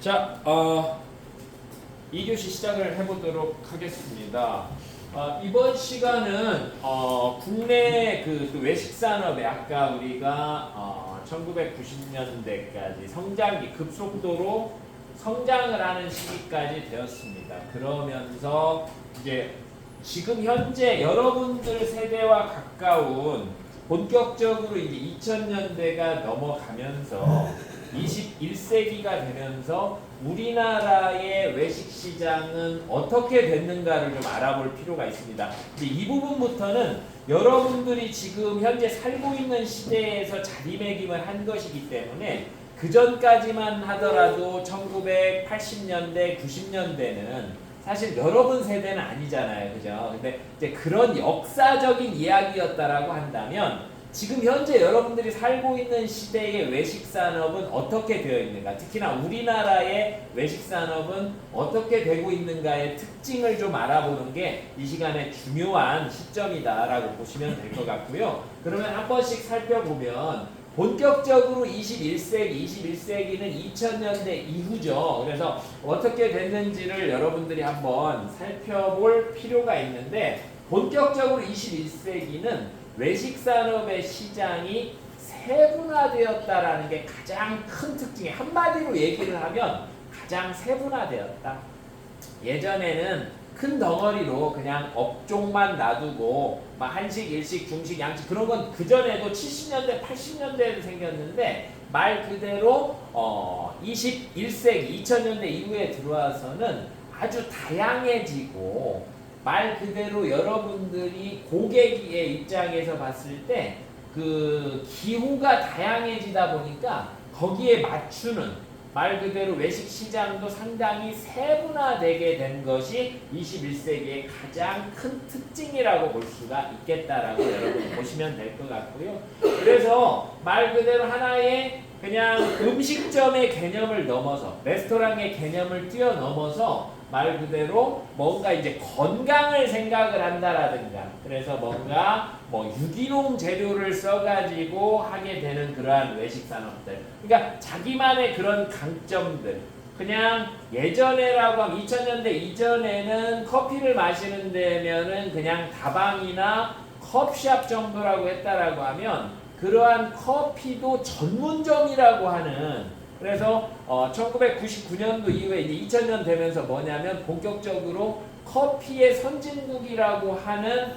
자, 2교시 시작을 해보도록 하겠습니다. 이번 시간은 국내 그 외식 산업에 아까 우리가 1990년대까지 성장기 급속도로 성장을 하는 시기까지 되었습니다. 그러면서 이제 지금 현재 여러분들 세대와 가까운 본격적으로 이제 2000년대가 넘어가면서 21세기가 되면서 우리나라의 외식 시장은 어떻게 됐는가를 좀 알아볼 필요가 있습니다. 근데 이 부분부터는 여러분들이 지금 현재 살고 있는 시대에서 자리매김을 한 것이기 때문에 그 전까지만 하더라도 1980년대, 90년대는 사실 여러분 세대는 아니잖아요. 그죠? 근데 이제 그런 역사적인 이야기였다라고 한다면 지금 현재 여러분들이 살고 있는 시대의 외식 산업은 어떻게 되어 있는가, 특히나 우리나라의 외식 산업은 어떻게 되고 있는가의 특징을 좀 알아보는 게 이 시간에 중요한 시점이다라고 보시면 될 것 같고요. 그러면 한 번씩 살펴보면 본격적으로 21세기는 2000년대 이후죠. 그래서 어떻게 됐는지를 여러분들이 한번 살펴볼 필요가 있는데, 본격적으로 21세기는 외식 산업의 시장이 세분화되었다라는 게 가장 큰 특징이에요. 한마디로 얘기를 하면 가장 세분화되었다. 예전에는 큰 덩어리로 그냥 업종만 놔두고 막 한식, 일식, 중식, 양식 그런 건 그전에도 70년대, 80년대에도 생겼는데 말 그대로 21세기, 2000년대 이후에 들어와서는 아주 다양해지고 말 그대로 여러분들이 고객의 입장에서 봤을 때 그 기후가 다양해지다 보니까 거기에 맞추는 말 그대로 외식 시장도 상당히 세분화되게 된 것이 21세기의 가장 큰 특징이라고 볼 수가 있겠다라고 여러분 보시면 될 것 같고요. 그래서 말 그대로 하나의 그냥 음식점의 개념을 넘어서 레스토랑의 개념을 뛰어넘어서 말 그대로 뭔가 이제 건강을 생각을 한다라든가, 그래서 뭔가 뭐 유기농 재료를 써가지고 하게 되는 그러한 외식 산업들, 그러니까 자기만의 그런 강점들. 그냥 예전에라고 하면 2000년대 이전에는 커피를 마시는 데면은 그냥 다방이나 컵샵 정도라고 했다라고 하면 그러한 커피도 전문점이라고 하는, 그래서 1999년도 이후에 이제 2000년 되면서 뭐냐면 본격적으로 커피의 선진국이라고 하는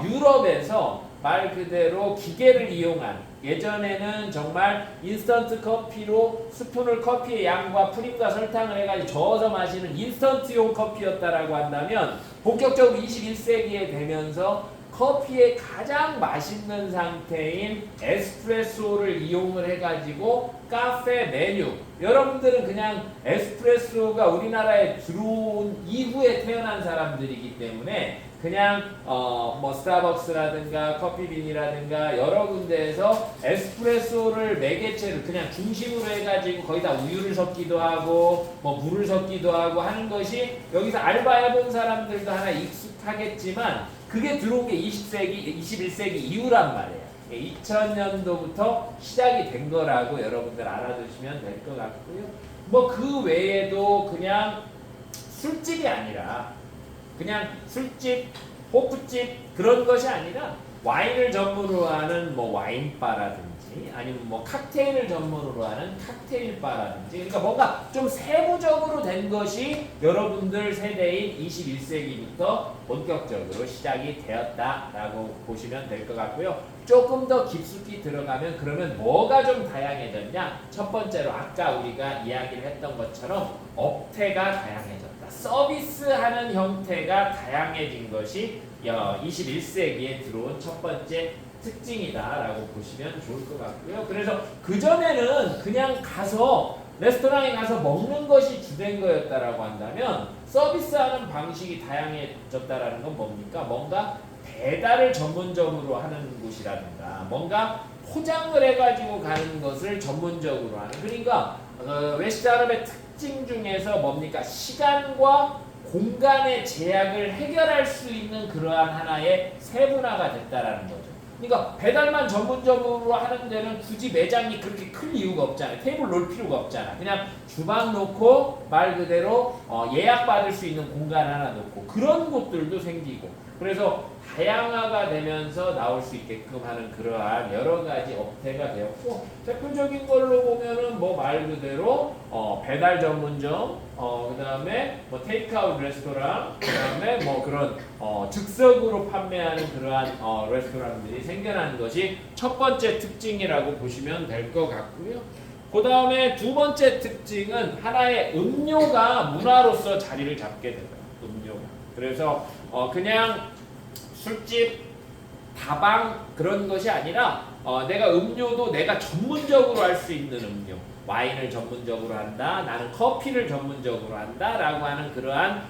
유럽에서 말 그대로 기계를 이용한, 예전에는 정말 인스턴트 커피로 스푼을 커피의 양과 프림과 설탕을 해가지고 저어서 마시는 인스턴트용 커피였다라고 한다면 본격적으로 21세기에 되면서 커피의 가장 맛있는 상태인 에스프레소를 이용을 해가지고 카페 메뉴, 여러분들은 그냥 에스프레소가 우리나라에 들어온 이후에 태어난 사람들이기 때문에 그냥 뭐 스타벅스라든가 커피빈이라든가 여러 군데에서 에스프레소를 매개체를 그냥 중심으로 해가지고 거기다 우유를 섞기도 하고 뭐 물을 섞기도 하고 하는 것이 여기서 알바해본 사람들도 하나 익숙하겠지만 그게 들어온 게 20세기, 21세기 이후란 말이에요. 2000년도부터 시작이 된 거라고 여러분들 알아두시면 될 것 같고요. 뭐 그 외에도 그냥 술집이 아니라 그냥 술집, 호프집 그런 것이 아니라 와인을 전문으로 하는 뭐 와인바라든지 아니면 뭐 칵테일을 전문으로 하는 칵테일바라든지, 그러니까 뭔가 좀 세부적으로 된 것이 여러분들 세대인 21세기부터 본격적으로 시작이 되었다라고 보시면 될 것 같고요. 조금 더 깊숙이 들어가면 그러면 뭐가 좀 다양해졌냐? 첫 번째로 아까 우리가 이야기를 했던 것처럼 업태가 다양해졌다. 서비스하는 형태가 다양해진 것이 21세기에 들어온 첫 번째 특징이다라고 보시면 좋을 것 같고요. 그래서 그전에는 그냥 가서 레스토랑에 가서 먹는 것이 주된 거였다라고 한다면 서비스하는 방식이 다양해졌다라는 건 뭡니까? 뭔가 배달을 전문적으로 하는 곳이라든가 뭔가 포장을 해가지고 가는 것을 전문적으로 하는, 그러니까 외식 산업의 특징 중에서 뭡니까? 시간과 공간의 제약을 해결할 수 있는 그러한 하나의 세분화가 됐다라는 거죠. 그러니까 배달만 전문점으로 하는 데는 굳이 매장이 그렇게 클 이유가 없잖아요. 테이블 놓을 필요가 없잖아. 그냥 주방 놓고 말 그대로 예약 받을 수 있는 공간 하나 놓고 그런 곳들도 생기고 그래서 다양화가 되면서 나올 수 있게끔 하는 그러한 여러 가지 업태가 되었고 대표적인 걸로 보면은 뭐 말 그대로 배달 전문점, 그다음에 뭐 테이크아웃 레스토랑, 그다음에 뭐 그런 즉석으로 판매하는 그러한 레스토랑들이 생겨나는 것이 첫 번째 특징이라고 보시면 될 것 같고요. 그 다음에 두 번째 특징은 하나의 음료가 문화로서 자리를 잡게 됩니다. 음료가. 그래서 그냥 술집, 다방 그런 것이 아니라 내가 음료도 내가 전문적으로 할 수 있는 음료. 와인을 전문적으로 한다. 나는 커피를 전문적으로 한다. 라고 하는 그러한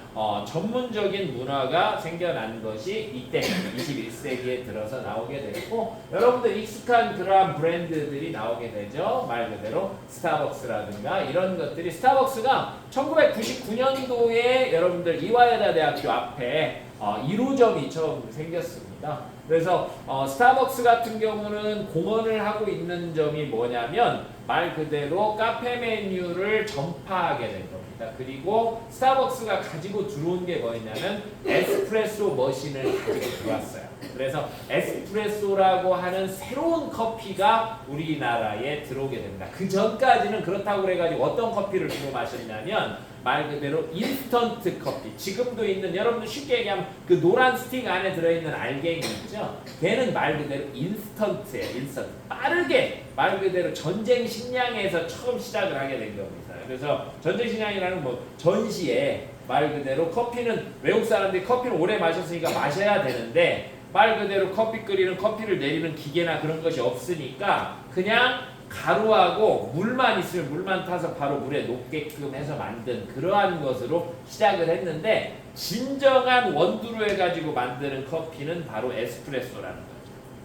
전문적인 문화가 생겨난 것이 이때 21세기에 들어서 나오게 됐고 여러분들 익숙한 그러한 브랜드들이 나오게 되죠. 말 그대로 스타벅스라든가 이런 것들이 스타벅스가 1999년도에 여러분들 이화여자 대학교 앞에 1호점이 처음 생겼습니다. 그래서 스타벅스 같은 경우는 공헌을 하고 있는 점이 뭐냐면 말 그대로 카페 메뉴를 전파하게 된 겁니다. 그리고 스타벅스가 가지고 들어온 게 뭐냐면 에스프레소 머신을 가지고 들어왔어요. 그래서 에스프레소라고 하는 새로운 커피가 우리나라에 들어오게 됩니다. 그 전까지는 그렇다고 그래가지고 어떤 커피를 주로 마셨냐면 말 그대로 인스턴트 커피. 지금도 있는 여러분들 쉽게 얘기하면 그 노란 스틱 안에 들어있는 알갱이 있죠. 걔는 말 그대로 인스턴트예요. 인스턴트. 빠르게 말 그대로 전쟁 식량에서 처음 시작을 하게 된 겁니다. 그래서 전쟁 식량이라는 뭐 전시에 말 그대로 커피는 외국 사람들이 커피를 오래 마셨으니까 마셔야 되는데 말 그대로 커피 끓이는 커피를 내리는 기계나 그런 것이 없으니까 그냥 가루하고 물만 있으면 물만 타서 바로 물에 녹게끔 해서 만든 그러한 것으로 시작을 했는데 진정한 원두로 해가지고 만드는 커피는 바로 에스프레소라는 거죠.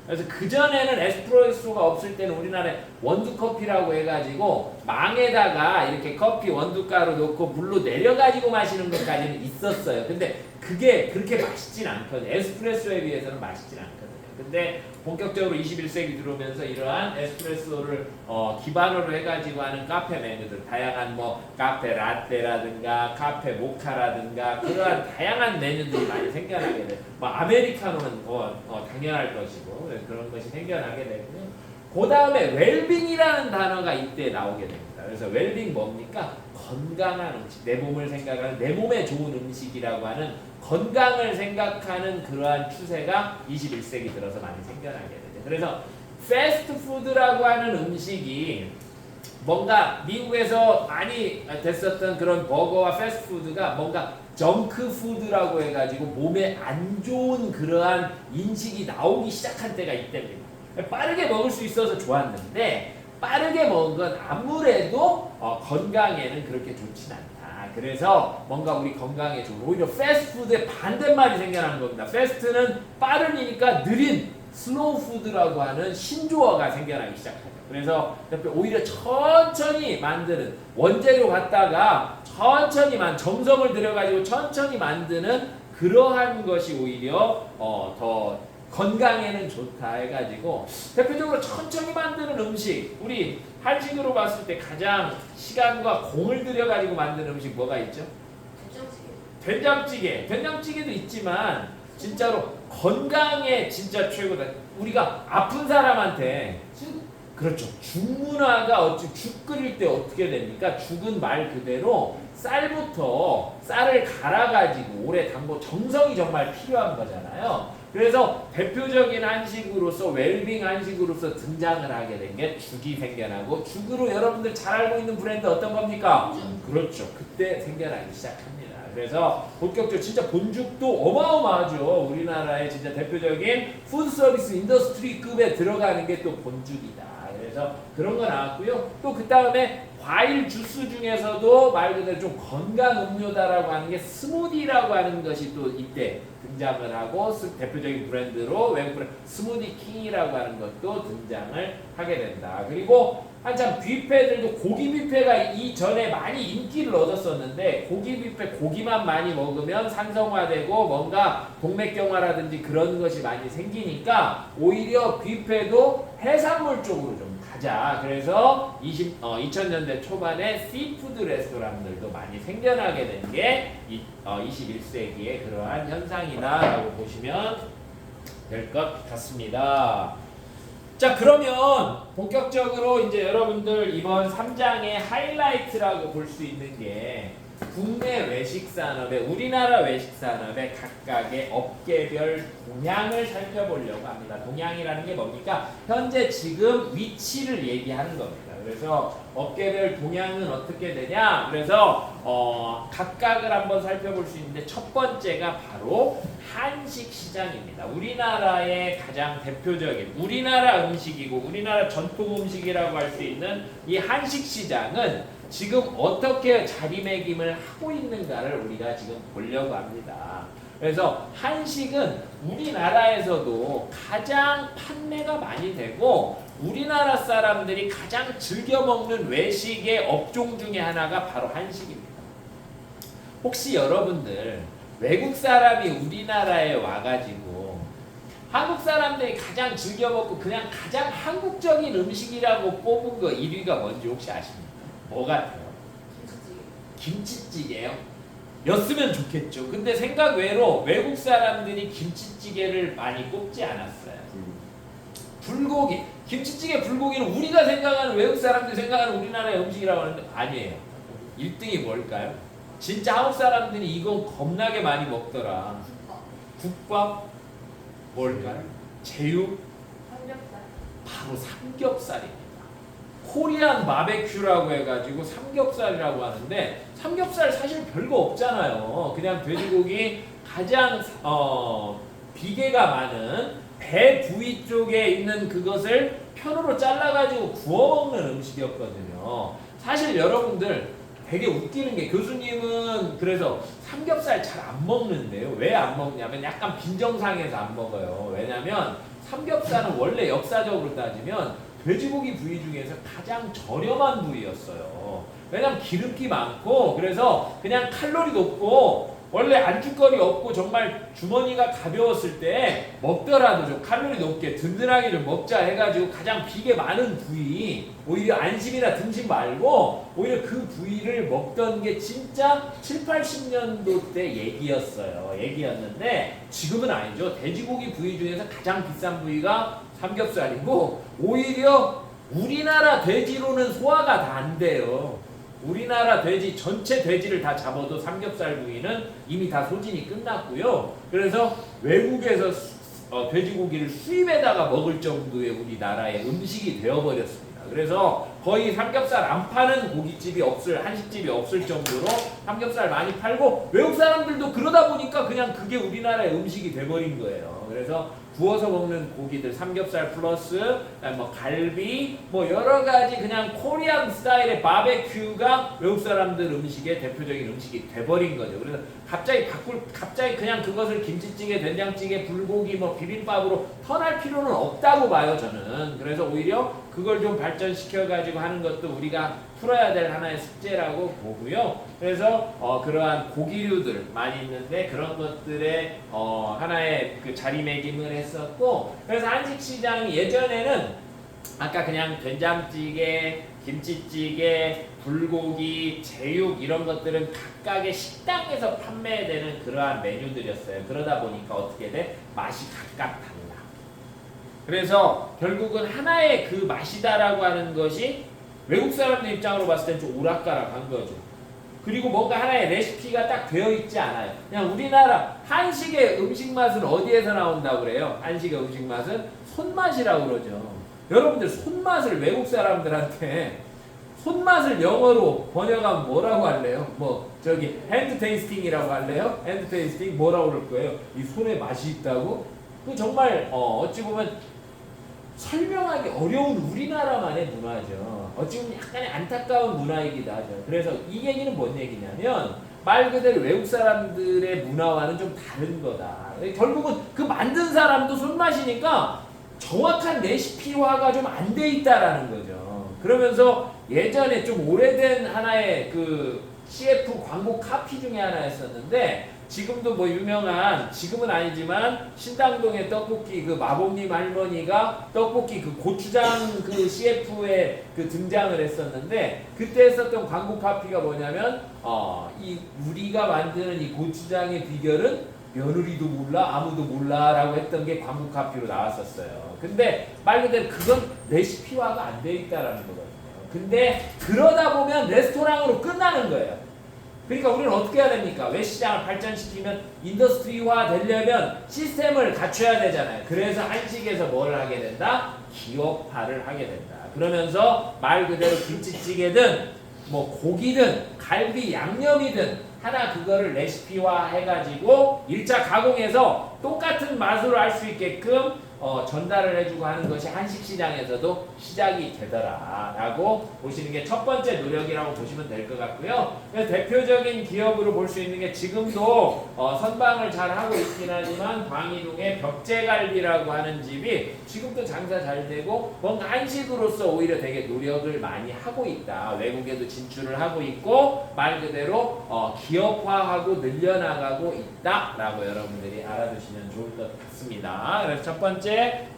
그래서 그전에는 에스프레소가 없을 때는 우리나라에 원두커피라고 해가지고 망에다가 이렇게 커피 원두가루 넣고 물로 내려가지고 마시는 것까지는 있었어요. 근데 그게 그렇게 맛있진 않거든요. 에스프레소에 비해서는 맛있진 않거든요. 근데 본격적으로 21세기 들어오면서 이러한 에스프레소를 기반으로 해가지고 하는 카페 메뉴들 다양한 뭐 카페 라떼라든가 카페 모카라든가 그러한 다양한 메뉴들이 많이 생겨나게 돼요. 뭐 아메리카노는 당연할 것이고 그런 것이 생겨나게 되고요. 그 다음에 웰빙이라는 단어가 이때 나오게 됩니다. 그래서 웰빙 뭡니까? 건강한 음식, 내 몸을 생각하는 내 몸에 좋은 음식이라고 하는 건강을 생각하는 그러한 추세가 21세기 들어서 많이 생겨나게 되죠. 그래서 패스트푸드라고 하는 음식이 뭔가 미국에서 많이 됐었던 그런 버거와 패스트푸드가 뭔가 정크푸드라고 해가지고 몸에 안 좋은 그러한 인식이 나오기 시작한 때가 이때입니다. 빠르게 먹을 수 있어서 좋았는데 빠르게 먹은 건 아무래도 건강에는 그렇게 좋진 않다. 그래서 뭔가 우리 건강에 좋은 오히려 패스트푸드의 반대말이 생겨나는 겁니다. 패스트는 빠르니까 느린 슬로우 푸드라고 하는 신조어가 생겨나기 시작하죠. 그래서 오히려 천천히 만드는 원재료 갖다가 천천히 정성을 들여가지고 천천히 만드는 그러한 것이 오히려 더 건강에는 좋다 해가지고 대표적으로 천천히 만드는 음식 우리 한식으로 봤을 때 가장 시간과 공을 들여가지고 만드는 음식 뭐가 있죠? 된장찌개. 된장찌개도 있지만 진짜로 건강에 진짜 최고다. 우리가 아픈 사람한테 그렇죠. 죽 문화가 죽 끓일 때 어떻게 됩니까? 죽은 말 그대로 쌀을 갈아가지고 오래 담고 정성이 정말 필요한 거잖아요. 그래서 대표적인 한식으로서 웰빙 한식으로서 등장을 하게 된 게 죽이 생겨나고 죽으로 여러분들 잘 알고 있는 브랜드 어떤 겁니까? 그렇죠. 그때 생겨나기 시작합니다. 그래서 본격적으로 진짜 본죽도 어마어마하죠. 우리나라의 진짜 대표적인 푸드서비스 인더스트리급에 들어가는 게 또 본죽이다. 그래서 그런 거 나왔고요. 또 그 다음에 과일 주스 중에서도 말 그대로 좀 건강 음료다라고 하는 게 스무디라고 하는 것이 또 이때 등장을 하고 대표적인 브랜드로 외국 브랜드 스무디 킹이라고 하는 것도 등장을 하게 된다. 그리고 한참 뷔페들도 고기 뷔페가 이전에 많이 인기를 얻었었는데 고기 뷔페 고기만 많이 먹으면 산성화되고 뭔가 동맥경화라든지 그런 것이 많이 생기니까 오히려 뷔페도 해산물 쪽으로 좀 가자. 그래서 2000년대 초반에 시푸드 레스토랑들도 많이 생겨나게 된 게 21세기의 그러한 현상이다라고 보시면 될 것 같습니다. 자, 그러면 본격적으로 이제 여러분들 이번 3장의 하이라이트라고 볼 수 있는 게 국내 외식 산업의 우리나라 외식 산업의 각각의 업계별 동향을 살펴보려고 합니다. 동향이라는 게 뭡니까? 현재 지금 위치를 얘기하는 겁니다. 그래서 업계별 동향은 어떻게 되냐? 그래서 각각을 한번 살펴볼 수 있는데 첫 번째가 바로 한식 시장입니다. 우리나라의 가장 대표적인 우리나라 음식이고 우리나라 전통 음식이라고 할 수 있는 이 한식 시장은 지금 어떻게 자리매김을 하고 있는가를 우리가 지금 보려고 합니다. 그래서 한식은 우리나라에서도 가장 판매가 많이 되고 우리나라 사람들이 가장 즐겨 먹는 외식의 업종 중에 하나가 바로 한식입니다. 혹시 여러분들 외국 사람이 우리나라에 와가지고 한국 사람들이 가장 즐겨 먹고 그냥 가장 한국적인 음식이라고 뽑은 거 1위가 뭔지 혹시 아십니까? 뭐 같아요? 김치찌개요? 였으면 좋겠죠. 근데 생각 외로 외국 사람들이 김치찌개를 많이 꼽지 않았어요. 불고기. 김치찌개 불고기는 우리가 생각하는 외국 사람들이 생각하는 우리나라의 음식이라고 하는데 아니에요. 1등이 뭘까요? 진짜 한국 사람들이 이건 겁나게 많이 먹더라. 국밥? 뭘까요? 제육? 삼겹살. 바로 삼겹살입니다. 코리안 바베큐라고 해가지고 삼겹살이라고 하는데 삼겹살 사실 별거 없잖아요. 그냥 돼지고기 가장 비계가 많은 배 부위 쪽에 있는 그것을 편으로 잘라가지고 구워 먹는 음식이었거든요. 사실 여러분들 되게 웃기는 게 교수님은 그래서 삼겹살 잘 안 먹는데요. 왜 안 먹냐면 약간 빈정상해서 안 먹어요. 왜냐면 삼겹살은 원래 역사적으로 따지면 돼지고기 부위 중에서 가장 저렴한 부위였어요. 왜냐면 기름기 많고 그래서 그냥 칼로리 높고 원래 안주거리 없고 정말 주머니가 가벼웠을 때 먹더라도 좀 칼로리 높게 든든하게 좀 먹자 해가지고 가장 비계 많은 부위 오히려 안심이나 등심 말고 오히려 그 부위를 먹던 게 진짜 7, 80년도 때 얘기였는데 지금은 아니죠. 돼지고기 부위 중에서 가장 비싼 부위가 삼겹살이고 오히려 우리나라 돼지로는 소화가 다 안 돼요. 우리나라 돼지 전체 돼지를 다 잡아도 삼겹살 부위는 이미 다 소진이 끝났고요. 그래서 외국에서 돼지고기를 수입에다가 먹을 정도의 우리나라의 음식이 되어버렸습니다. 그래서 거의 삼겹살 안 파는 고깃집이 한식집이 없을 정도로 삼겹살 많이 팔고 외국 사람들도 그러다 보니까 그냥 그게 우리나라의 음식이 돼버린 거예요. 그래서 구워서 먹는 고기들 삼겹살 플러스 뭐 갈비 뭐 여러 가지 그냥 코리안 스타일의 바베큐가 외국 사람들 음식의 대표적인 음식이 돼버린 거죠. 그래서 갑자기 그냥 그것을 김치찌개, 된장찌개, 불고기 뭐 비빔밥으로 턴할 필요는 없다고 봐요, 저는. 그래서 오히려 그걸 좀 발전시켜 가지고 하는 것도 우리가 풀어야 될 하나의 숙제라고 보고요. 그래서 그러한 고기류들 많이 있는데 그런 것들의 하나의 그 자리매김을 했었고 그래서 한식 시장이 예전에는 아까 그냥 된장찌개, 김치찌개, 불고기, 제육 이런 것들은 각각의 식당에서 판매되는 그러한 메뉴들이었어요. 그러다 보니까 어떻게 돼? 맛이 각각 달라. 그래서 결국은 하나의 그 맛이다라고 하는 것이 외국 사람들 입장으로 봤을 땐 좀 오락가락한 거죠. 그리고 뭔가 하나의 레시피가 딱 되어 있지 않아요. 그냥 우리나라 한식의 음식 맛은 어디에서 나온다고 그래요? 한식의 음식 맛은 손맛이라고 그러죠. 여러분들 손맛을 외국 사람들한테 손맛을 영어로 번역하면 뭐라고 할래요? 핸드 테이스팅이라고 할래요? 핸드 테이스팅 뭐라고 그럴 거예요? 이 손에 맛이 있다고? 그 정말 어찌 보면 설명하기 어려운 우리나라만의 문화죠. 어찌 보면 약간의 안타까운 문화이기도 하죠. 그래서 이 얘기는 뭔 얘기냐면 말 그대로 외국 사람들의 문화와는 좀 다른 거다. 결국은 그 만든 사람도 손맛이니까 정확한 레시피화가 좀 안 돼 있다라는 거죠. 그러면서 예전에 좀 오래된 하나의 그 CF 광고 카피 중에 하나였었는데 지금도 뭐 유명한 지금은 아니지만 신당동의 떡볶이 그 마법님 할머니가 떡볶이 그 고추장 그 CF에 그 등장을 했었는데 그때 했었던 광고 카피가 뭐냐면 이 우리가 만드는 이 고추장의 비결은 며느리도 몰라 아무도 몰라라고 했던 게 광고 카피로 나왔었어요. 근데 말 그대로 그건 레시피화가 안 돼 있다라는 거거든요. 근데 그러다 보면 레스토랑으로 끝나는 거예요. 그러니까 우리는 어떻게 해야 됩니까? 외시장을 발전시키면 인더스트리화 되려면 시스템을 갖춰야 되잖아요. 그래서 한식에서 뭘 하게 된다? 기업화를 하게 된다. 그러면서 말 그대로 김치찌개든 뭐 고기든 갈비 양념이든 하나 그거를 레시피화 해가지고 1차 가공해서 똑같은 맛으로 할 수 있게끔 전달을 해주고 하는 것이 한식시장에서도 시작이 되더라라고 보시는 게 첫 번째 노력이라고 보시면 될 것 같고요. 그래서 대표적인 기업으로 볼 수 있는 게 지금도 선방을 잘 하고 있긴 하지만 광희동의 벽제갈비라고 하는 집이 지금도 장사 잘 되고 뭔가 한식으로서 오히려 되게 노력을 많이 하고 있다. 외국에도 진출을 하고 있고 말 그대로 기업화하고 늘려나가고 있다라고 여러분들이 알아두시면 좋을 것 같습니다. 그래서 첫 번째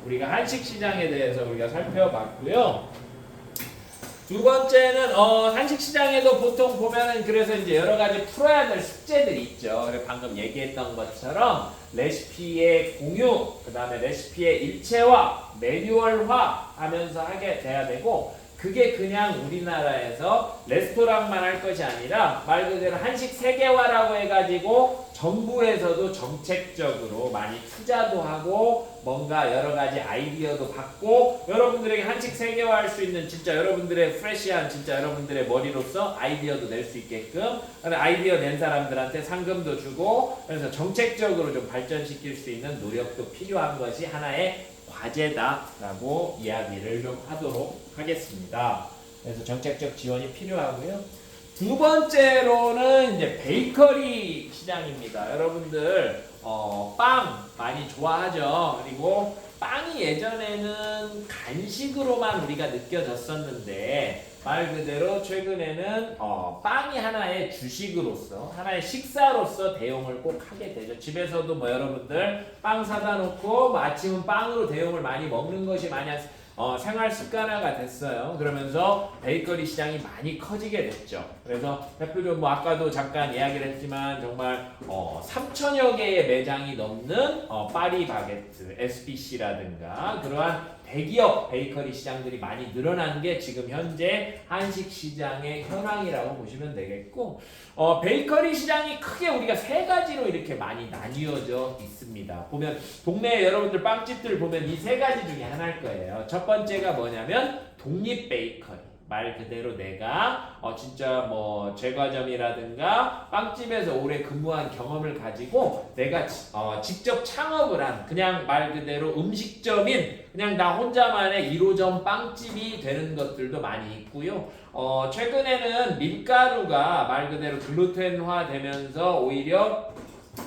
우리가 한식 시장에 대해서 우리가 살펴봤고요. 두 번째는 한식 시장에도 보통 보면은 그래서 이제 여러 가지 풀어야 될 숙제들이 있죠. 그래서 방금 얘기했던 것처럼 레시피의 공유, 그다음에 레시피의 일체화, 매뉴얼화 하면서 하게 돼야 되고 그게 그냥 우리나라에서 레스토랑만 할 것이 아니라 말 그대로 한식 세계화라고 해가지고 정부에서도 정책적으로 많이 투자도 하고 뭔가 여러 가지 아이디어도 받고 여러분들에게 한식 세계화할 수 있는 진짜 여러분들의 프레시한 진짜 여러분들의 머리로서 아이디어도 낼 수 있게끔 아이디어 낸 사람들한테 상금도 주고 그래서 정책적으로 좀 발전시킬 수 있는 노력도 필요한 것이 하나의 과제다라고 이야기를 좀 하도록 하겠습니다. 그래서 정책적 지원이 필요하고요. 두 번째로는 이제 베이커리 시장입니다. 여러분들 빵 많이 좋아하죠. 그리고 빵이 예전에는 간식으로만 우리가 느껴졌었는데 말 그대로 최근에는 빵이 하나의 주식으로서 하나의 식사로서 대용을 꼭 하게 되죠. 집에서도 뭐 여러분들 빵 사다 놓고 뭐 아침은 빵으로 대용을 많이 먹는 것이 많이 생활 습관화가 됐어요. 그러면서 베이커리 시장이 많이 커지게 됐죠. 그래서 대표적으로 뭐 아까도 잠깐 이야기를 했지만 정말 3,000여 개의 매장이 넘는 파리바게트, SPC라든가 그러한 대기업 베이커리 시장들이 많이 늘어난 게 지금 현재 한식 시장의 현황이라고 보시면 되겠고 베이커리 시장이 크게 우리가 세 가지로 이렇게 많이 나뉘어져 있습니다. 보면 동네에 여러분들 빵집들 보면 이 세 가지 중에 하나일 거예요. 첫 번째가 뭐냐면 독립 베이커리. 말 그대로 내가 진짜 뭐 제과점이라든가 빵집에서 오래 근무한 경험을 가지고 내가 직접 창업을 한 그냥 말 그대로 음식점인 그냥 나 혼자만의 1호점 빵집이 되는 것들도 많이 있고요. 최근에는 밀가루가 말 그대로 글루텐화 되면서 오히려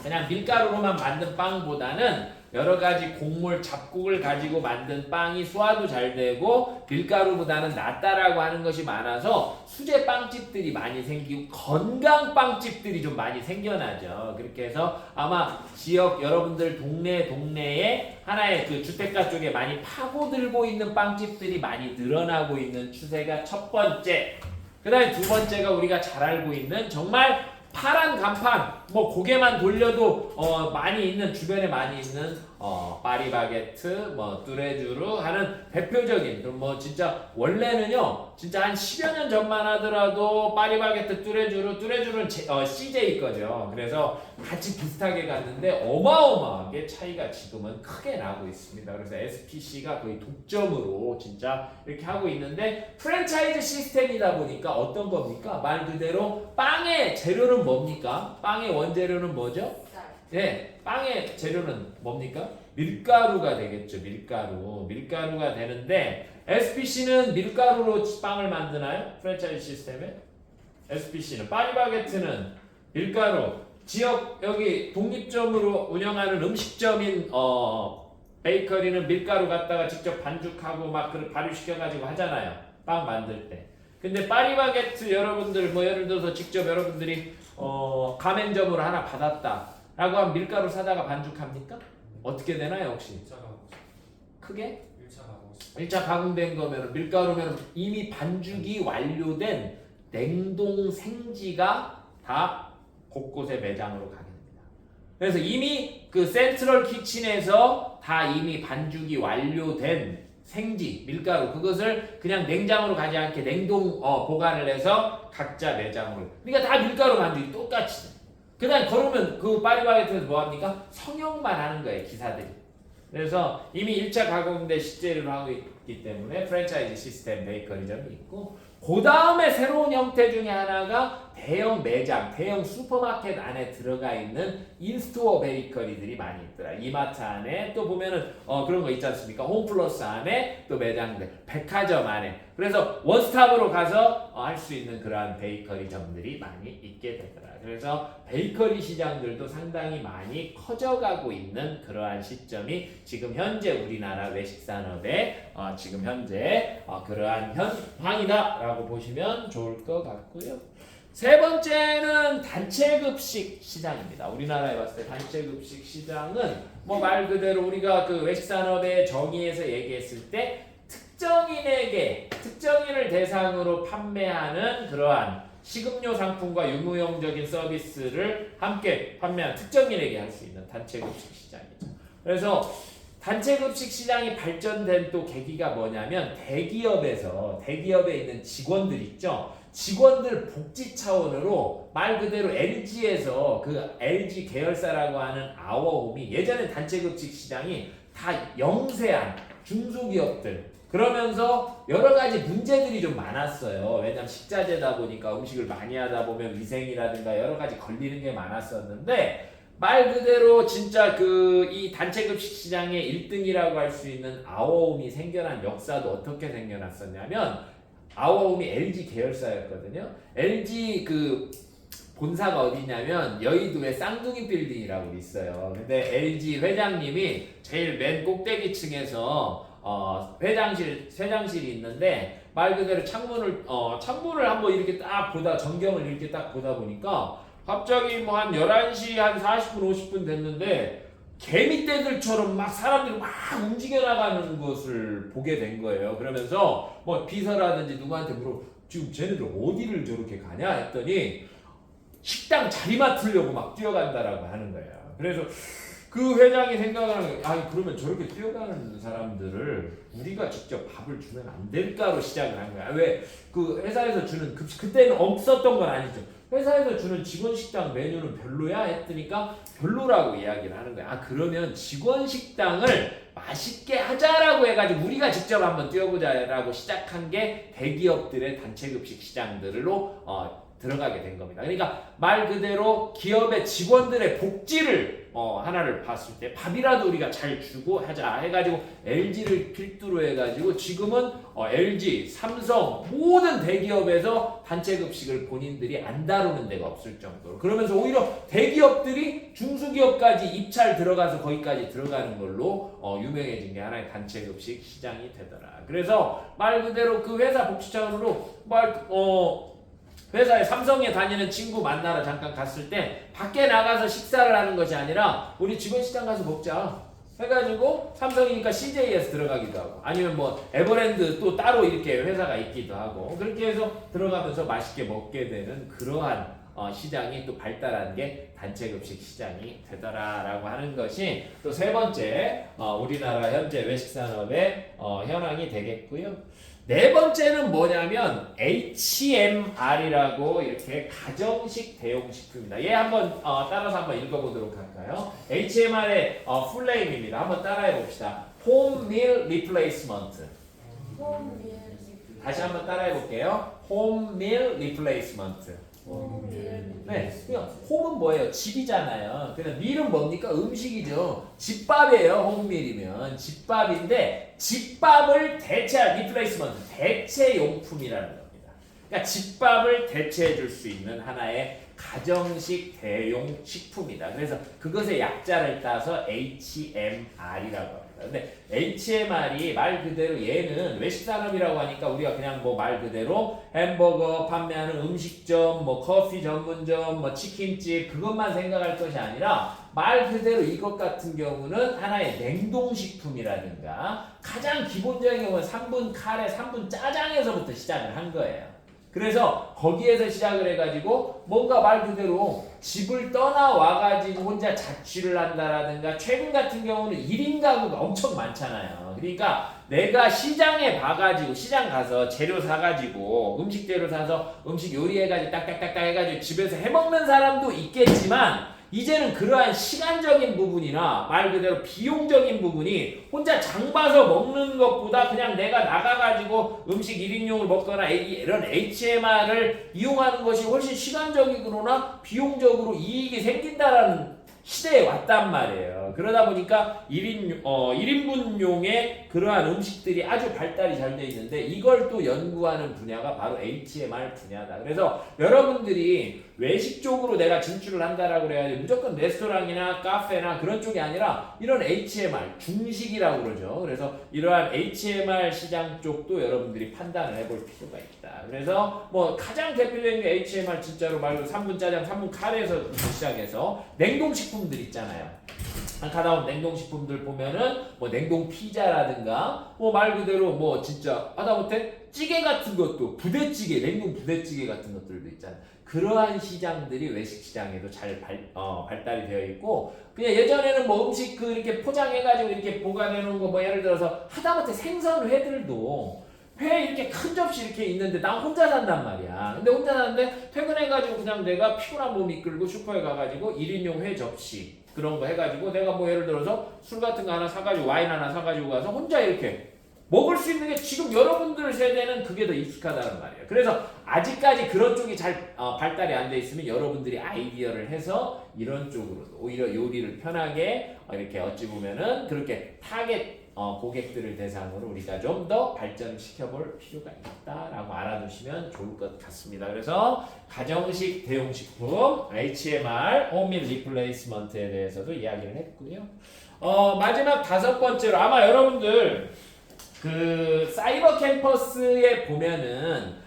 그냥 밀가루로만 만든 빵보다는 여러 가지 곡물, 잡곡을 가지고 만든 빵이 소화도 잘 되고 밀가루보다는 낫다라고 하는 것이 많아서 수제 빵집들이 많이 생기고 건강 빵집들이 좀 많이 생겨나죠. 그렇게 해서 아마 지역 여러분들 동네에 하나의 그 주택가 쪽에 많이 파고들고 있는 빵집들이 많이 늘어나고 있는 추세가 첫 번째. 그 다음에 두 번째가 우리가 잘 알고 있는 정말 파란 간판, 뭐 고개만 돌려도 많이 있는 주변에 많이 있는 파리바게트, 뭐 뚜레쥬르 하는 대표적인 뭐 진짜 원래는요 진짜 한 10여 년 전만 하더라도 파리바게트, 뚜레쥬르는 CJ 거죠. 그래서 같이 비슷하게 갔는데 어마어마하게 차이가 지금은 크게 나고 있습니다. 그래서 SPC가 거의 독점으로 진짜 이렇게 하고 있는데 프랜차이즈 시스템이다 보니까 어떤 겁니까? 말 그대로 빵의 재료는 뭡니까? 빵의 원재료는 뭐죠? 네, 빵의 재료는 뭡니까? 밀가루가 되겠죠. 밀가루가 되는데 SPC는 밀가루로 빵을 만드나요? 프랜차이즈 시스템에? SPC는 파리바게트는 밀가루 지역 여기 독립점으로 운영하는 음식점인 베이커리는 밀가루 갖다가 직접 반죽하고 막 발효시켜가지고 하잖아요. 빵 만들 때. 근데 파리바게트 여러분들 뭐 예를 들어서 직접 여러분들이 가맹점으로 하나 받았다라고 하면 밀가루 사다가 반죽합니까? 어떻게 되나요 혹시? 1차 가공. 크게? 1차 가공. 1차 가공된 거면 밀가루면 이미 반죽이 완료된 냉동 생지가 다 곳곳에 매장으로 가게 됩니다. 그래서 이미 그 센트럴 키친에서 다 이미 반죽이 완료된 생지, 밀가루 그것을 그냥 냉장으로 가지 않게 냉동 보관을 해서 각자 매장으로. 그러니까 다 밀가루 반죽이 똑같이. 그다음 걸으면 그 파리바게트에서 뭐 합니까? 성형만 하는 거예요 기사들이. 그래서 이미 1차 가공된 식재료를 하고 있기 때문에 프랜차이즈 시스템 베이커리점이 있고 그 다음에 새로운 형태 중에 하나가 대형 매장, 대형 슈퍼마켓 안에 들어가 있는 인스토어 베이커리들이 많이 있더라. 이마트 안에 또 보면은 그런 거 있지 않습니까? 홈플러스 안에 또 매장들, 백화점 안에. 그래서 원스톱으로 가서 할 수 있는 그러한 베이커리점들이 많이 있게 되더라. 그래서 베이커리 시장들도 상당히 많이 커져가고 있는 그러한 시점이 지금 현재 우리나라 외식 산업의 지금 현재 그러한 현황이다라고 보시면 좋을 것 같고요. 세 번째는 단체급식 시장입니다. 우리나라에 봤을 때 단체급식 시장은 뭐 말 그대로 우리가 그 외식 산업의 정의에서 얘기했을 때 특정인을 대상으로 판매하는 그러한 식음료 상품과 유무용적인 서비스를 함께 판매한 특정인에게 할 수 있는 단체급식 시장이죠. 그래서 단체급식 시장이 발전된 또 계기가 뭐냐면 대기업에 있는 직원들 있죠. 직원들 복지 차원으로 말 그대로 LG에서 그 LG 계열사라고 하는 아워홈이 예전에 단체급식 시장이 다 영세한 중소기업들 그러면서 여러 가지 문제들이 좀 많았어요. 왜냐하면 식자재다 보니까 음식을 많이 하다 보면 위생이라든가 여러 가지 걸리는 게 많았었는데 말 그대로 진짜 이 단체급식 시장의 1등이라고 할 수 있는 아워홈이 생겨난 역사도 어떻게 생겨났었냐면 아워홈이 LG 계열사였거든요. LG 본사가 어디냐면 여의도에 쌍둥이 빌딩이라고 있어요. 근데 LG 회장님이 제일 맨 꼭대기층에서 회장실이 있는데 말 그대로 창문을 한번 이렇게 딱 보다 전경을 이렇게 딱 보다 보니까 갑자기 뭐 한 11시 한 40분 50분 됐는데 개미떼들처럼 막 사람들이 막 움직여 나가는 것을 보게 된 거예요. 그러면서 뭐 비서라든지 누구한테 지금 쟤네들 어디를 저렇게 가냐 했더니 식당 자리 맡으려고 막 뛰어간다라고 하는 거예요. 그래서 그 회장이 생각하는 그러면 저렇게 뛰어가는 사람들을 우리가 직접 밥을 주면 안 될까로 시작을 한 거야. 왜 그 회사에서 주는 급식 그때는 없었던 건 아니죠. 회사에서 주는 직원 식당 메뉴는 별로야 했더니까 별로라고 이야기를 하는 거야. 그러면 직원 식당을 맛있게 하자라고 해가지고 우리가 직접 한번 뛰어보자라고 시작한 게 대기업들의 단체급식 시장들로 들어가게 된 겁니다. 그러니까 말 그대로 기업의 직원들의 복지를 하나를 봤을 때 밥이라도 우리가 잘 주고 하자 해가지고 LG를 필두로 해가지고 지금은 LG, 삼성 모든 대기업에서 단체급식을 본인들이 안 다루는 데가 없을 정도로 그러면서 오히려 대기업들이 중소기업까지 입찰 들어가서 거기까지 들어가는 걸로 유명해진 게 하나의 단체급식 시장이 되더라. 그래서 말 그대로 그 회사 복지 차원으로 회사에 삼성에 다니는 친구 만나러 잠깐 갔을 때 밖에 나가서 식사를 하는 것이 아니라 우리 직원 식당 가서 먹자 해가지고 삼성이니까 CJ에서 들어가기도 하고 아니면 뭐 에버랜드 또 따로 이렇게 회사가 있기도 하고 그렇게 해서 들어가면서 맛있게 먹게 되는 그러한 시장이 또 발달한 게 단체급식 시장이 되더라라고 하는 것이 또 세 번째 우리나라 현재 외식산업의 현황이 되겠고요. 네 번째는 뭐냐면 HMR이라고 이렇게 가정식 대용식품입니다. 얘 한번 따라서 한번 읽어보도록 할까요? HMR의 풀네임입니다. 한번 따라해 봅시다. Home Meal Replacement. 다시 한번 따라해 볼게요. Home Meal Replacement. 네, 그냥 홈은 뭐예요? 집이잖아요. 그냥 밀은 뭡니까? 음식이죠. 집밥이에요. 홈밀이면 집밥인데 집밥을 대체할 리플레이스먼트 대체 용품이라는 겁니다. 그러니까 집밥을 대체해 줄 수 있는 하나의 가정식 대용 식품이다. 그래서 그것의 약자를 따서 HMR이라고 합니다. 근데 HMR이 말 그대로 얘는 외식 산업이라고 하니까 우리가 그냥 뭐 말 그대로 햄버거 판매하는 음식점, 뭐 커피 전문점, 뭐 치킨집 그것만 생각할 것이 아니라 말 그대로 이것 같은 경우는 하나의 냉동식품이라든가 가장 기본적인 경우는 3분 카레, 3분 짜장에서부터 시작을 한 거예요. 그래서 거기에서 시작을 해가지고 뭔가 말 그대로 집을 떠나와가지고 혼자 자취를 한다라든가 최근 같은 경우는 1인 가구가 엄청 많잖아요. 그러니까 내가 시장에 봐가지고 시장 가서 재료 사가지고 음식 재료 사서 음식 요리해가지고 딱딱딱딱 해가지고 집에서 해먹는 사람도 있겠지만 이제는 그러한 시간적인 부분이나 말 그대로 비용적인 부분이 혼자 장 봐서 먹는 것보다 그냥 내가 나가가지고 음식 1인용을 먹거나 이런 HMR을 이용하는 것이 훨씬 시간적이거나 비용적으로 이익이 생긴다라는 시대에 왔단 말이에요. 그러다 보니까 1인분용의 그러한 음식들이 아주 발달이 잘 돼 있는데 이걸 또 연구하는 분야가 바로 HMR 분야다. 그래서 여러분들이 외식 쪽으로 내가 진출을 한다라고 그래가지고 무조건 레스토랑이나 카페나 그런 쪽이 아니라 이런 HMR, 중식이라고 그러죠. 그래서 이러한 HMR 시장 쪽도 여러분들이 판단을 해볼 필요가 있다. 그래서 뭐 가장 대표적인 게 HMR 진짜로 말고 3분 짜장, 3분 카레에서 시작해서 냉동식품들 있잖아요. 가다운 냉동식품들 보면은 뭐 냉동 피자라든가 뭐 말 그대로 뭐 진짜 하다못해 찌개 같은 것도 부대찌개, 냉동 부대찌개 같은 것들도 있잖아요. 그러한 시장들이 외식 시장에도 잘 발달이 되어 있고 그냥 예전에는 뭐 음식 그 이렇게 포장해가지고 이렇게 보관해 놓은 거 뭐 예를 들어서 하다못해 생선회들도 회 이렇게 큰 접시 이렇게 있는데 나 혼자 산단 말이야. 근데 혼자 사는데 퇴근해가지고 그냥 내가 피곤한 몸 이끌고 슈퍼에 가가지고 1인용 회 접시 그런 거 해가지고 내가 뭐 예를 들어서 술 같은 거 하나 사가지고 와인 하나 사가지고 가서 혼자 이렇게 먹을 수 있는 게 지금 여러분들 세대는 그게 더 익숙하다는 말이에요. 그래서 아직까지 그런 쪽이 잘 발달이 안 돼 있으면 여러분들이 아이디어를 해서 이런 쪽으로 오히려 요리를 편하게 이렇게 어찌 보면은 그렇게 타겟 고객들을 대상으로 우리가 좀 더 발전시켜볼 필요가 있다라고 알아두시면 좋을 것 같습니다. 그래서 가정식 대용식품 HMR 홈밀 리플레이스먼트에 대해서도 이야기를 했고요. 마지막 5번째로 아마 여러분들 그 사이버 캠퍼스에 보면은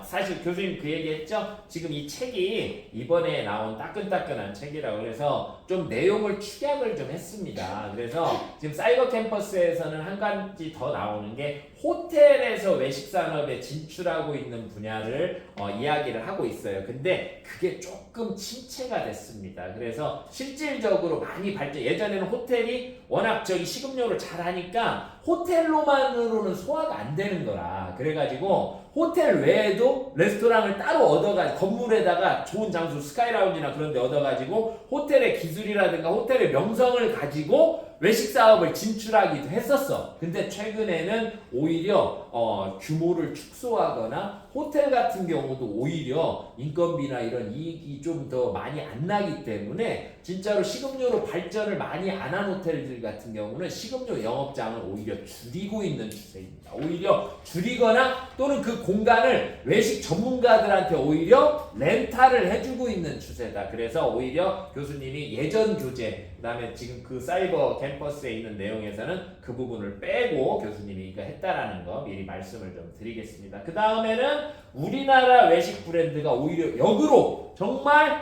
사실 교수님 그 얘기했죠. 지금 이 책이 이번에 나온 따끈따끈한 책이라고 해서 좀 내용을 축약을 좀 했습니다. 그래서 지금 사이버 캠퍼스에서는 한 가지 더 나오는 게 호텔에서 외식 산업에 진출하고 있는 분야를 이야기를 하고 있어요. 근데 그게 조금 침체가 됐습니다. 그래서 실질적으로 많이 발전. 예전에는 호텔이 워낙 식음료를 잘 하니까 호텔로만으로는 소화가 안 되는 거라. 그래가지고 호텔 외에도 레스토랑을 따로 얻어가지고 건물에다가 좋은 장소 스카이라운지나 그런 데 얻어가지고 호텔의 기술이라든가 호텔의 명성을 가지고 외식 사업을 진출하기도 했었어. 근데 최근에는 오히려 규모를 축소하거나 호텔 같은 경우도 오히려 인건비나 이런 이익이 좀 더 많이 안 나기 때문에 진짜로 식음료로 발전을 많이 안 한 호텔들 같은 경우는 식음료 영업장을 오히려 줄이고 있는 추세입니다. 오히려 줄이거나 또는 그 공간을 외식 전문가들한테 오히려 렌탈을 해주고 있는 추세다. 그래서 오히려 교수님이 예전 교재 그 다음에 지금 그 사이버 캠퍼스에 있는 내용에서는 그 부분을 빼고 교수님이 이거 했다라는 거 미리 말씀을 좀 드리겠습니다. 그 다음에는 우리나라 외식 브랜드가 오히려 역으로 정말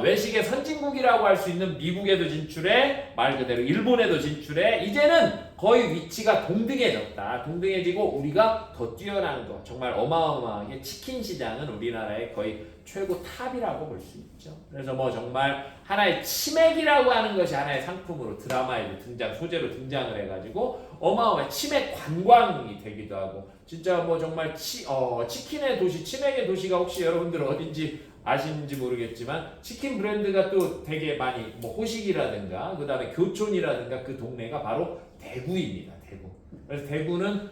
외식의 선진국이라고 할 수 있는 미국에도 진출해 말 그대로 일본에도 진출해 이제는 거의 위치가 동등해졌다. 동등해지고 우리가 더 뛰어난 거 정말 어마어마하게 치킨 시장은 우리나라의 거의 최고 탑이라고 볼 수 있죠. 그래서 뭐 정말 하나의 치맥이라고 하는 것이 하나의 상품으로 드라마에도 소재로 등장을 해가지고 어마어마한 치맥 관광이 되기도 하고 진짜 뭐 정말 치킨의 도시, 치맥의 도시가 혹시 여러분들 어딘지 아시는지 모르겠지만 치킨 브랜드가 또 되게 많이 뭐 호식이라든가 그 다음에 교촌이라든가 그 동네가 바로 대구입니다. 대구. 그래서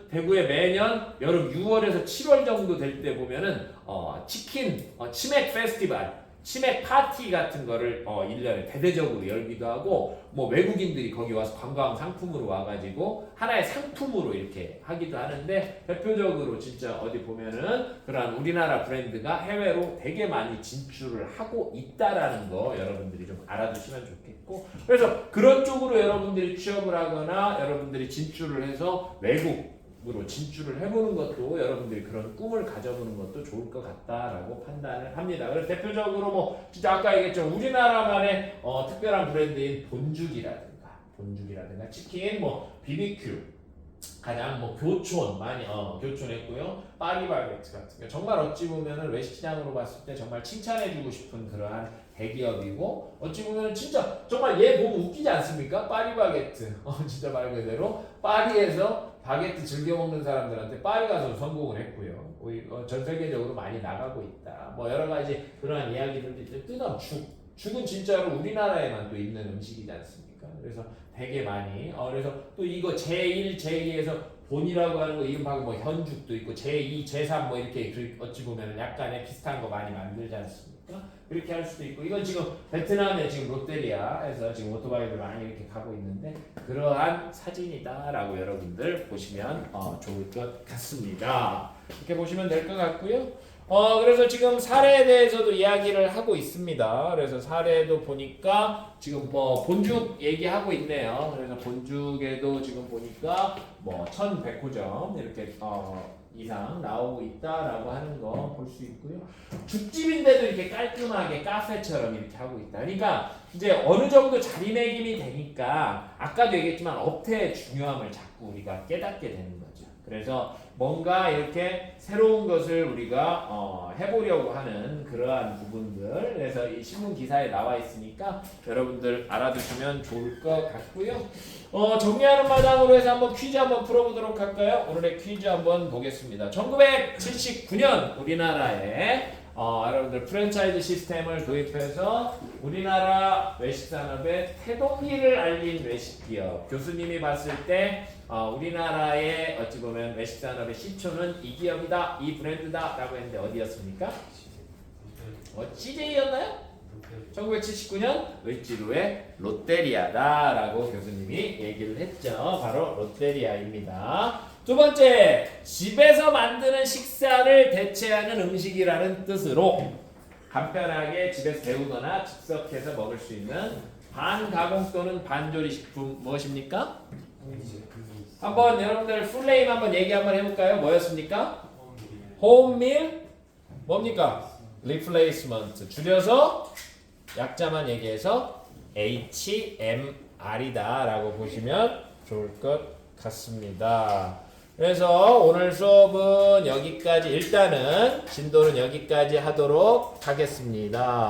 대구에 매년 여름 6월에서 7월 정도 될 때 보면은 치맥 페스티벌 치맥 파티 같은 거를 1년에 대대적으로 열기도 하고 뭐 외국인들이 거기 와서 관광 상품으로 와가지고 하나의 상품으로 이렇게 하기도 하는데 대표적으로 진짜 어디 보면은 그런 우리나라 브랜드가 해외로 되게 많이 진출을 하고 있다라는 거 여러분들이 좀 알아두시면 좋겠고 그래서 그런 쪽으로 여러분들이 취업을 하거나 여러분들이 진출을 해서 외국으로 진출을 해보는 것도 여러분들이 그런 꿈을 가져보는 것도 좋을 것 같다라고 판단을 합니다. 그래서 대표적으로 뭐 진짜 아까 얘기했죠 우리나라만의 특별한 브랜드인 본죽이라든가 치킨, 뭐 BBQ 가장 뭐 교촌 많이 교촌했고요 파리바게트 같은 거 정말 어찌 보면은 외식 시장으로 봤을 때 정말 칭찬해주고 싶은 그러한 대기업이고 어찌 보면 진짜 정말 얘 보고 웃기지 않습니까? 파리바게트 진짜 말 그대로 파리에서 바게트 즐겨 먹는 사람들한테 파리 가서 성공을 했고요. 전 세계적으로 많이 나가고 있다. 뭐 여러 가지 그러한 이야기들도 있죠. 뜨거운 죽은 진짜로 우리나라에만 또 있는 음식이지 않습니까? 그래서 되게 많이 그래서 또 이거 제1, 제2에서 본이라고 하는 거 이름하고 뭐 현죽도 있고 제2, 제3 뭐 이렇게 어찌 보면 약간의 비슷한 거 많이 만들지 않습니까? 그렇게 할 수도 있고 이건 지금 베트남에 지금 롯데리아에서 지금 오토바이를 많이 이렇게 가고 있는데 그러한 사진이다라고 여러분들 보시면 좋을 것 같습니다. 이렇게 보시면 될 것 같고요. 그래서 지금 사례에 대해서도 이야기를 하고 있습니다. 그래서 사례도 보니까 지금 뭐 본죽 얘기하고 있네요. 그래서 본죽에도 지금 보니까 뭐 1100호점 이렇게 이상 나오고 있다라고 하는 거 볼 수 있고요. 죽집인데도 이렇게 깔끔하게 카페처럼 이렇게 하고 있다. 그러니까 이제 어느 정도 자리매김이 되니까 아까도 얘기했지만 업태의 중요함을 자꾸 우리가 깨닫게 되는 거죠. 그래서 뭔가 이렇게 새로운 것을 우리가 해보려고 하는 그러한 부분들 그래서 이 신문 기사에 나와 있으니까 여러분들 알아두시면 좋을 것 같고요. 정리하는 마당으로 해서 한번 퀴즈 한번 풀어보도록 할까요? 오늘의 퀴즈 한번 보겠습니다. 1979년 우리나라에 여러분들 프랜차이즈 시스템을 도입해서 우리나라 외식산업의 태동기를 알린 외식기업 교수님이 봤을 때 우리나라의 어찌 보면 외식산업의 시초는 이 기업이다 이 브랜드다 라고 했는데 어디였습니까? CJ였나요? 1979년 을지로의 롯데리아다 라고 교수님이 얘기를 했죠. 바로 롯데리아입니다. 두 번째, 집에서 만드는 식사를 대체하는 음식이라는 뜻으로 간편하게 집에서 데우거나 즉석해서 먹을 수 있는 반가공 또는 반조리 식품 무엇입니까? 한번 여러분들 풀네임 한번 얘기 한번 해볼까요? 뭐였습니까? 홈밀 뭡니까? 리플레이스먼트 줄여서 약자만 얘기해서 HMR이다 라고 보시면 좋을 것 같습니다. 그래서 오늘 수업은 여기까지 일단은 진도는 여기까지 하도록 하겠습니다.